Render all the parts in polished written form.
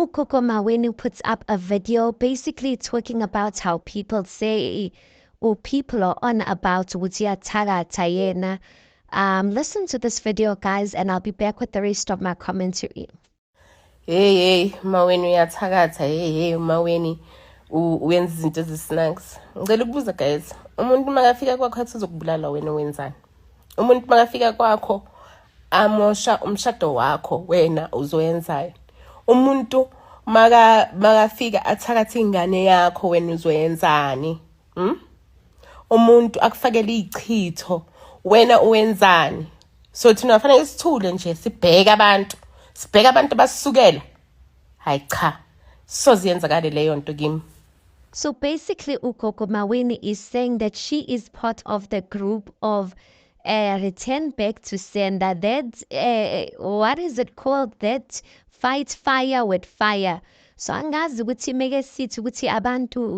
Ukoko Maweni puts up a video basically talking about how people say or people are on about Wutia Taga Tayena. Listen to this video, guys, and I'll be back with the rest of my commentary. Hey Maweni uyathakatha hey Maweni uyenza izinto ezisnacks. Ngicela ukubuza guys, umuntu makafika kwakho athi uzokubulala wena wenzani? Umuntu makafika kwakho amosha umshado wakho wena uzoyenzayo? Umuntu makafika athakatha ingane yakho wena uzoyenzani? Umuntu akufakela ichitho wena uwenzani? So thina kufanele sithule nje sibheke abantu. Sibheke abantu basukela. Hayi cha. Soziyenzakale leyo nto kimi. So basically, Ukoko Maweni is saying that she is part of the group of Return Back to Sender. That, what is it called? That fight fire with fire. So angazi ukuthi meke sithi ukuthi abantu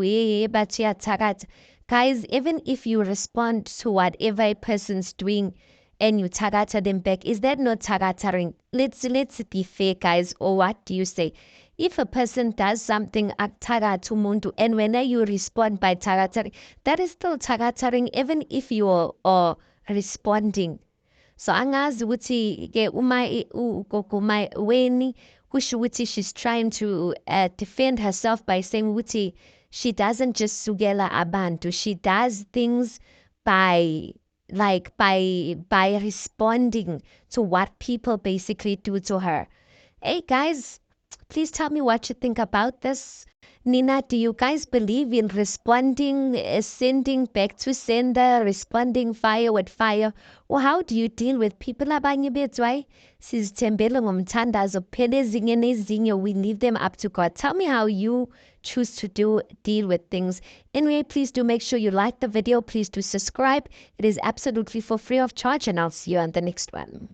bayathakatha. Guys, even if you respond to whatever a person's doing and you tagata them back, is that not tagataring? Let's be fair, guys. Or what do you say? If a person does something tagatu muntu, and when you respond by tagataring, that is still tagataring, even if you are responding. So angazi ukuthi ke uma weni kusho ukuthi she's trying to defend herself by saying ukuthi she doesn't just sugela abantu, she does things by responding to what people basically do to her. Hey guys, please tell me what you think about this. Nina, do you guys believe in responding, sending back to sender, responding fire with fire? Or how do you deal with people abanye bethu? Sizithembele ngomthandazo phela ezinye nezinye we leave them up to God. Tell me how you choose to deal with things. Anyway, please do make sure you like the video. Please do subscribe. It is absolutely for free of charge, and I'll see you on the next one.